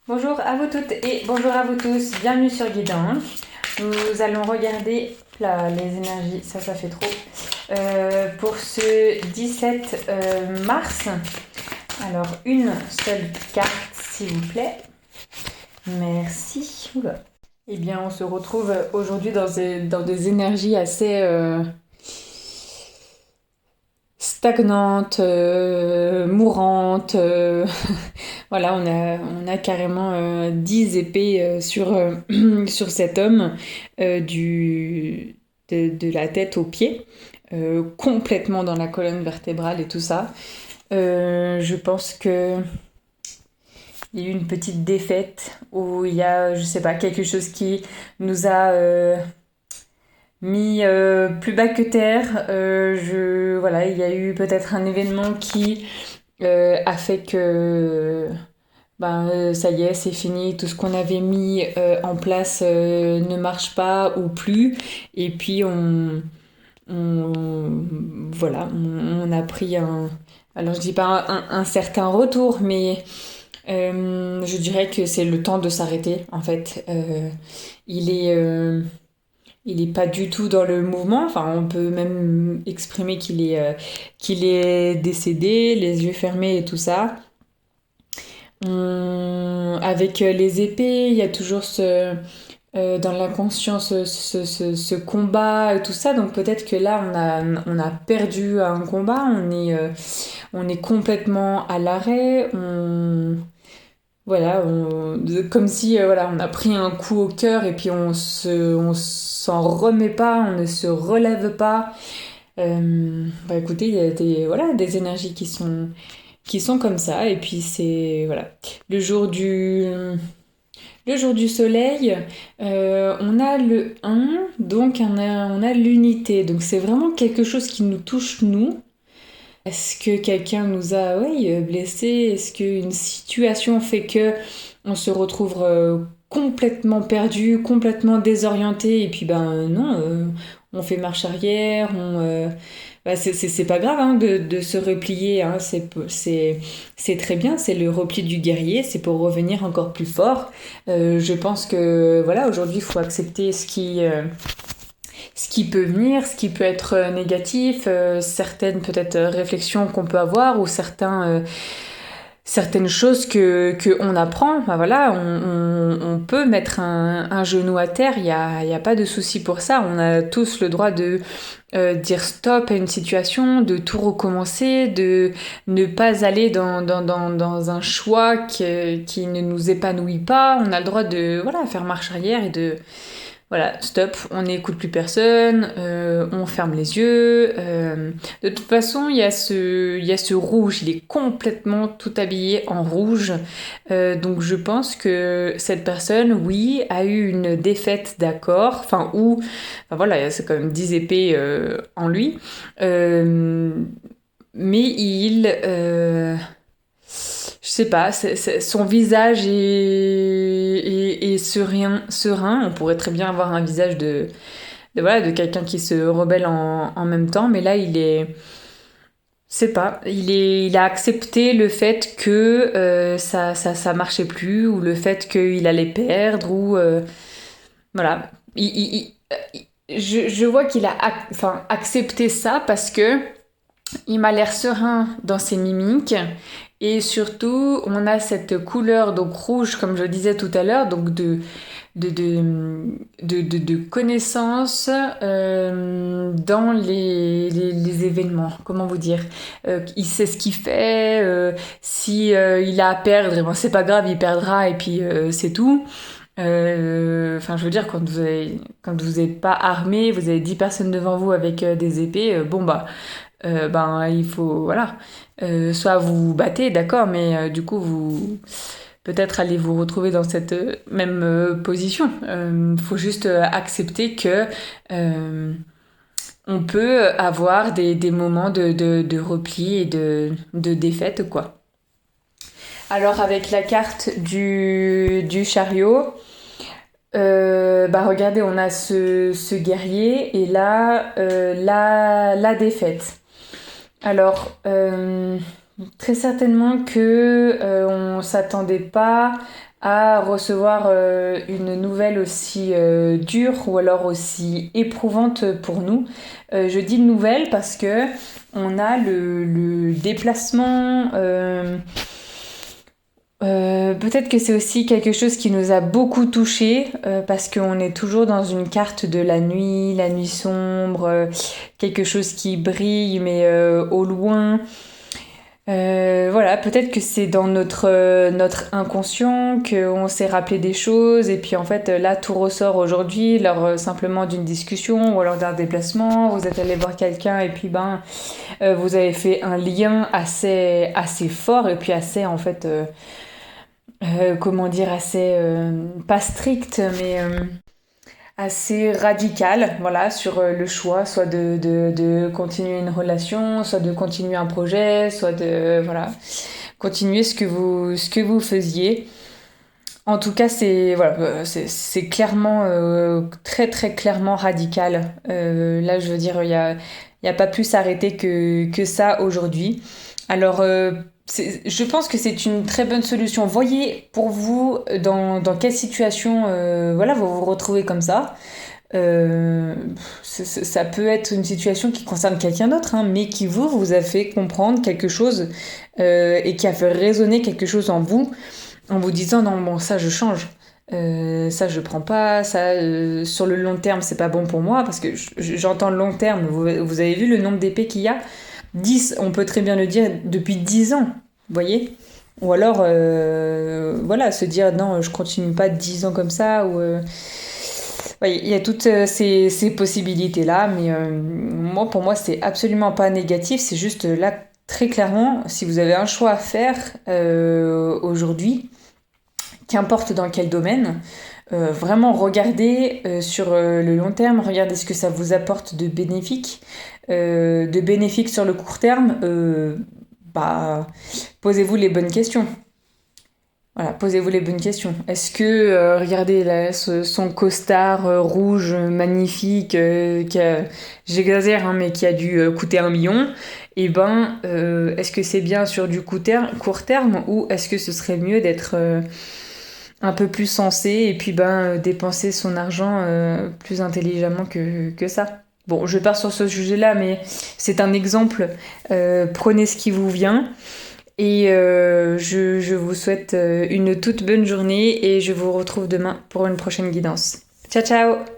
Bonjour à vous toutes et bonjour à vous tous, bienvenue sur Guidance. Nous allons regarder les énergies, ça fait trop, pour ce 17 mars. Alors une seule carte s'il vous plaît, merci. Oula. Eh bien on se retrouve aujourd'hui dans des énergies assez stagnantes, mourantes. Voilà, on a carrément 10 épées sur cet homme, de la tête aux pieds, complètement dans la colonne vertébrale et tout ça. Je pense que il y a eu une petite défaite où il y a, je sais pas, quelque chose qui nous a mis plus bas que terre. Voilà, il y a eu peut-être un événement qui a fait que ça y est, c'est fini, tout ce qu'on avait mis en place ne marche pas ou plus. Et puis voilà, on a pris alors je dis pas un certain retour, mais je dirais que c'est le temps de s'arrêter en fait. Il est pas du tout dans le mouvement. Enfin, on peut même exprimer qu'il est décédé, les yeux fermés et tout ça. Avec les épées, il y a toujours dans l'inconscience ce combat et tout ça. Donc peut-être que là, on a perdu un combat. On est complètement à l'arrêt. Voilà, comme si voilà, on a pris un coup au cœur et puis on s'en remet pas, on ne se relève pas. Écoutez, il y a des énergies qui sont comme ça, et puis c'est voilà. Le jour du soleil, on a le 1, donc on a l'unité. Donc c'est vraiment quelque chose qui nous touche, nous. Est-ce que quelqu'un nous a blessés? Est-ce qu'une situation fait que on se retrouve complètement perdu, complètement désorienté, et puis non, on fait marche arrière, c'est pas grave hein, de se replier, hein, c'est très bien, c'est le repli du guerrier, c'est pour revenir encore plus fort. Je pense que voilà, aujourd'hui il faut accepter ce qui peut venir, ce qui peut être négatif, certaines peut-être réflexions qu'on peut avoir ou certaines choses que on apprend. Voilà, on peut mettre un genou à terre, il y a pas de souci pour ça. On a tous le droit de dire stop à une situation, de tout recommencer, de ne pas aller dans un choix qui ne nous épanouit pas. On a le droit de faire marche arrière et de voilà, stop, on n'écoute plus personne, on ferme les yeux. De toute façon, il y a ce rouge, il est complètement tout habillé en rouge. Donc je pense que cette personne, oui, a eu une défaite, d'accord. Voilà, c'est quand même 10 épées en lui. Mais je sais pas, son visage est serein. On pourrait très bien avoir un visage de quelqu'un qui se rebelle en même temps, mais là il a accepté le fait que ça marchait plus, ou le fait qu'il allait perdre, ou voilà. Je vois qu'il a accepté ça parce que il m'a l'air serein dans ses mimiques. Et surtout, on a cette couleur donc rouge, comme je le disais tout à l'heure, donc de connaissance dans les événements. Comment vous dire, il sait ce qu'il fait. Si il a à perdre, eh ben, c'est pas grave, il perdra et puis c'est tout. Je veux dire, quand vous n'êtes pas armé, vous avez 10 personnes devant vous avec des épées, il faut, voilà. Soit vous vous battez, d'accord, mais du coup, vous peut-être allez vous retrouver dans cette même position. Faut juste accepter que on peut avoir des moments de repli et de défaite, quoi. Alors, avec la carte du chariot, regardez, on a ce guerrier et là, la défaite. Alors, Très certainement que on s'attendait pas à recevoir une nouvelle aussi dure ou alors aussi éprouvante pour nous. Je dis nouvelle parce que on a le déplacement. Peut-être que c'est aussi quelque chose qui nous a beaucoup touchés parce qu'on est toujours dans une carte de la nuit sombre, quelque chose qui brille mais au loin. Voilà, peut-être que c'est dans notre inconscient qu'on s'est rappelé des choses et puis en fait là tout ressort aujourd'hui lors simplement d'une discussion ou alors d'un déplacement, vous êtes allé voir quelqu'un et puis vous avez fait un lien assez fort et puis assez en fait comment dire assez pas strict mais assez radical, voilà, sur le choix, soit de continuer une relation, soit de continuer un projet, soit de, voilà, continuer ce que vous faisiez. En tout cas, c'est clairement, très très clairement radical. Là, je veux dire, il y a pas plus arrêté que ça aujourd'hui. Alors, je pense que c'est une très bonne solution. Voyez pour vous dans quelle situation voilà, vous vous retrouvez comme ça. Euh, Ça peut être une situation qui concerne quelqu'un d'autre, hein, mais qui vous a fait comprendre quelque chose et qui a fait résonner quelque chose en vous disant non, bon, ça je change. Ça je prends pas, ça sur le long terme c'est pas bon pour moi parce que j'entends le long terme, vous avez vu le nombre d'épées qu'il y a 10 on peut très bien le dire depuis 10 ans, vous voyez. Ou alors, voilà, se dire non, je continue pas 10 ans comme ça, ou ouais, il y a toutes ces possibilités-là, mais moi, pour moi, c'est absolument pas négatif, c'est juste là, très clairement, si vous avez un choix à faire aujourd'hui, qu'importe dans quel domaine, vraiment regardez sur le long terme, regardez ce que ça vous apporte de bénéfique sur le court terme, bah, posez-vous les bonnes questions. Voilà, posez-vous les bonnes questions. Est-ce que, regardez là, son costard rouge magnifique, j'exagère, hein, mais qui a dû coûter 1 million, et est-ce que c'est bien sur du court terme ou est-ce que ce serait mieux d'être un peu plus sensé et puis dépenser son argent plus intelligemment que ça? Bon, je pars sur ce sujet-là, mais c'est un exemple. Prenez ce qui vous vient. Et je vous souhaite une toute bonne journée et je vous retrouve demain pour une prochaine guidance. Ciao ciao!